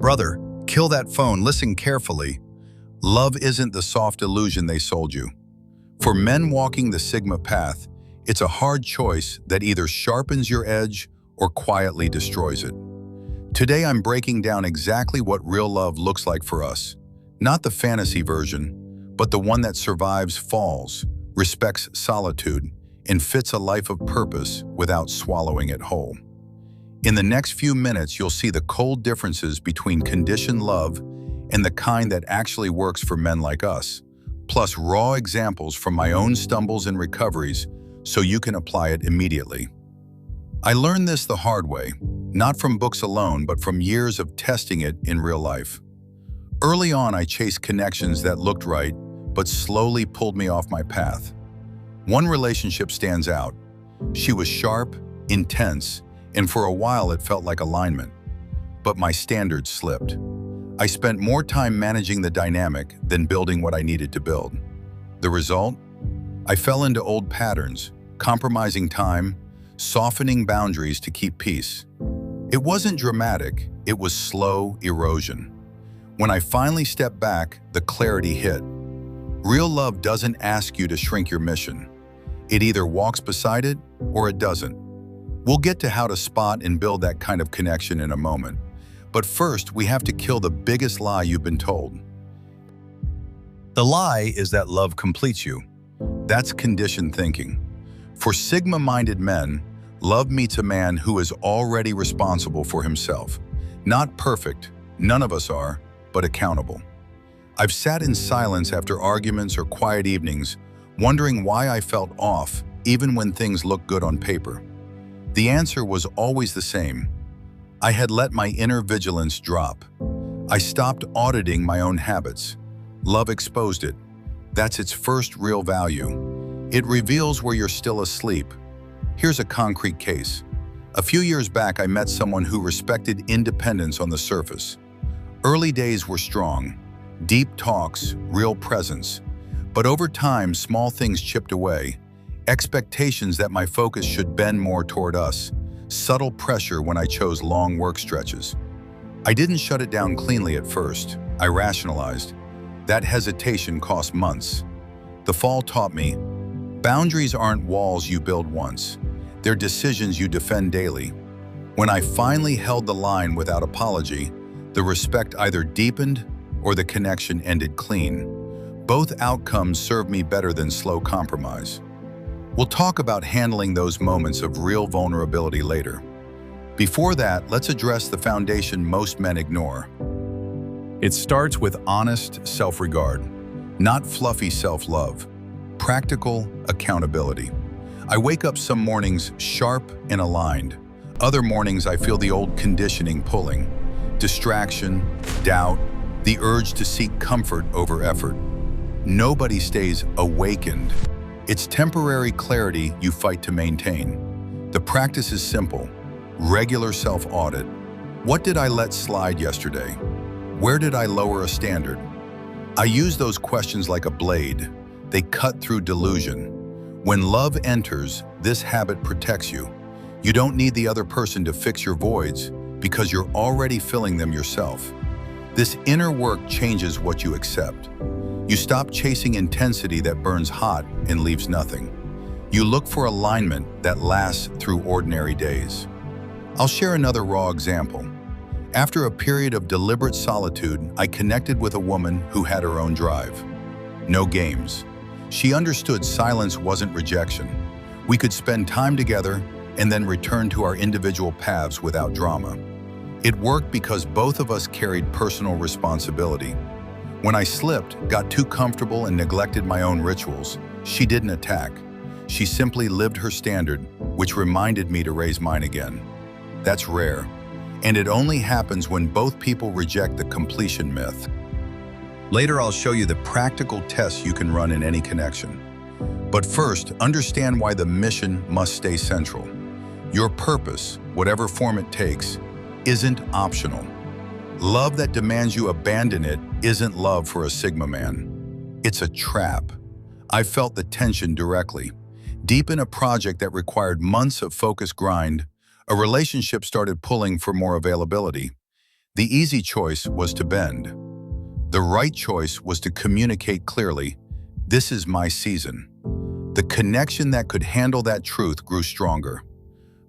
Brother, kill that phone, listen carefully. Love isn't the soft illusion they sold you. For men walking the Sigma path, it's a hard choice that either sharpens your edge or quietly destroys it. Today I'm breaking down exactly what real love looks like for us. Not the fantasy version, but the one that survives falls, respects solitude, and fits a life of purpose without swallowing it whole. In the next few minutes, you'll see the cold differences between conditioned love and the kind that actually works for men like us, plus raw examples from my own stumbles and recoveries so you can apply it immediately. I learned this the hard way, not from books alone, but from years of testing it in real life. Early on, I chased connections that looked right, but slowly pulled me off my path. One relationship stands out. She was sharp, intense, and for a while it felt like alignment. But my standards slipped. I spent more time managing the dynamic than building what I needed to build. The result? I fell into old patterns, compromising time, softening boundaries to keep peace. It wasn't dramatic, it was slow erosion. When I finally stepped back, the clarity hit. Real love doesn't ask you to shrink your mission. It either walks beside it or it doesn't. We'll get to how to spot and build that kind of connection in a moment. But first, we have to kill the biggest lie you've been told. The lie is that love completes you. That's conditioned thinking. For Sigma-minded men, love meets a man who is already responsible for himself. Not perfect, none of us are, but accountable. I've sat in silence after arguments or quiet evenings, wondering why I felt off, even when things looked good on paper. The answer was always the same. I had let my inner vigilance drop. I stopped auditing my own habits. Love exposed it. That's its first real value. It reveals where you're still asleep. Here's a concrete case. A few years back, I met someone who respected independence on the surface. Early days were strong. Deep talks, real presence. But over time, small things chipped away. Expectations that my focus should bend more toward us. Subtle pressure when I chose long work stretches. I didn't shut it down cleanly at first. I rationalized. That hesitation cost months. The fall taught me, boundaries aren't walls you build once. They're decisions you defend daily. When I finally held the line without apology, the respect either deepened or the connection ended clean. Both outcomes served me better than slow compromise. We'll talk about handling those moments of real vulnerability later. Before that, let's address the foundation most men ignore. It starts with honest self-regard, not fluffy self-love, practical accountability. I wake up some mornings sharp and aligned. Other mornings I feel the old conditioning pulling. Distraction, doubt, the urge to seek comfort over effort. Nobody stays awakened. It's temporary clarity you fight to maintain. The practice is simple. Regular self-audit. What did I let slide yesterday? Where did I lower a standard? I use those questions like a blade. They cut through delusion. When love enters, this habit protects you. You don't need the other person to fix your voids because you're already filling them yourself. This inner work changes what you accept. You stop chasing intensity that burns hot and leaves nothing. You look for alignment that lasts through ordinary days. I'll share another raw example. After a period of deliberate solitude, I connected with a woman who had her own drive. No games. She understood silence wasn't rejection. We could spend time together and then return to our individual paths without drama. It worked because both of us carried personal responsibility. When I slipped, got too comfortable and neglected my own rituals, she didn't attack. She simply lived her standard, which reminded me to raise mine again. That's rare, and it only happens when both people reject the completion myth. Later, I'll show you the practical tests you can run in any connection. But first, understand why the mission must stay central. Your purpose, whatever form it takes, isn't optional. Love that demands you abandon it isn't love for a Sigma man. It's a trap. I felt the tension directly. Deep in a project that required months of focused grind, a relationship started pulling for more availability. The easy choice was to bend. The right choice was to communicate clearly, "This is my season." The connection that could handle that truth grew stronger.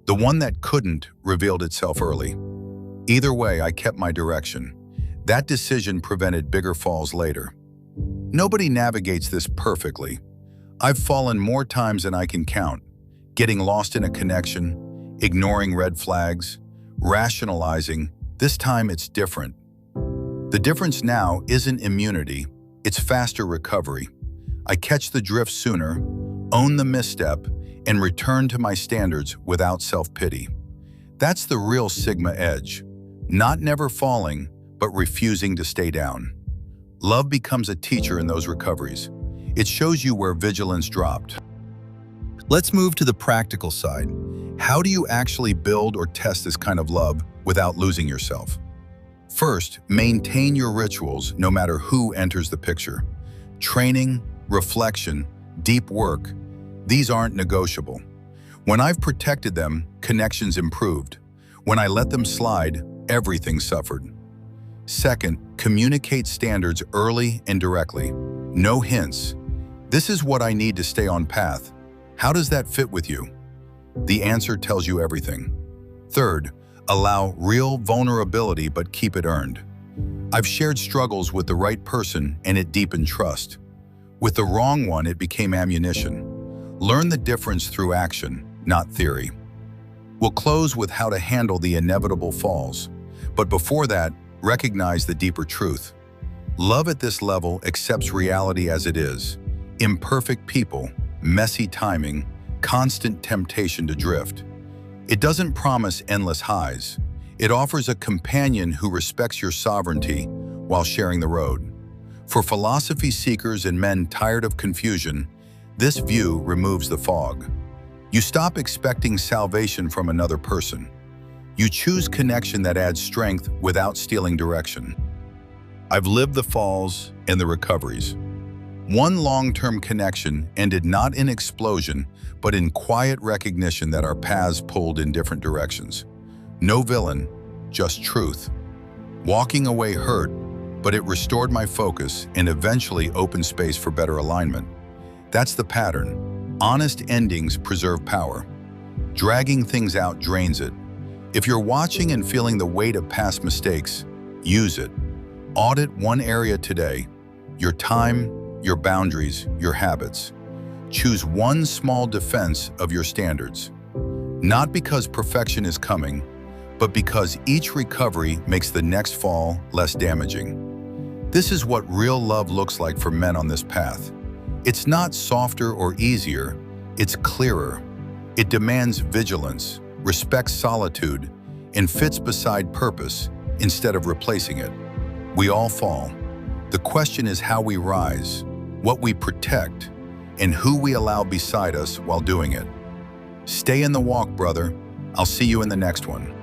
The one that couldn't revealed itself early. Either way, I kept my direction. That decision prevented bigger falls later. Nobody navigates this perfectly. I've fallen more times than I can count, getting lost in a connection, ignoring red flags, rationalizing, "This time it's different." The difference now isn't immunity, it's faster recovery. I catch the drift sooner, own the misstep, and return to my standards without self-pity. That's the real Sigma edge. Not never falling, but refusing to stay down. Love becomes a teacher in those recoveries. It shows you where vigilance dropped. Let's move to the practical side. How do you actually build or test this kind of love without losing yourself? First, maintain your rituals no matter who enters the picture. Training, reflection, deep work, these aren't negotiable. When I've protected them, connections improved. When I let them slide, everything suffered. Second, communicate standards early and directly. No hints. "This is what I need to stay on path. How does that fit with you?" The answer tells you everything. Third, allow real vulnerability but keep it earned. I've shared struggles with the right person and it deepened trust. With the wrong one, it became ammunition. Learn the difference through action, not theory. We'll close with how to handle the inevitable falls. But before that, recognize the deeper truth. Love at this level accepts reality as it is. Imperfect people, messy timing, constant temptation to drift. It doesn't promise endless highs. It offers a companion who respects your sovereignty while sharing the road. For philosophy seekers and men tired of confusion, this view removes the fog. You stop expecting salvation from another person. You choose connection that adds strength without stealing direction. I've lived the falls and the recoveries. One long-term connection ended not in explosion, but in quiet recognition that our paths pulled in different directions. No villain, just truth. Walking away hurt, but it restored my focus and eventually opened space for better alignment. That's the pattern. Honest endings preserve power. Dragging things out drains it. If you're watching and feeling the weight of past mistakes, use it. Audit one area today: your time, your boundaries, your habits. Choose one small defense of your standards. Not because perfection is coming, but because each recovery makes the next fall less damaging. This is what real love looks like for men on this path. It's not softer or easier, it's clearer. It demands vigilance, respects solitude, and fits beside purpose instead of replacing it. We all fall. The question is how we rise, what we protect, and who we allow beside us while doing it. Stay in the walk, brother. I'll see you in the next one.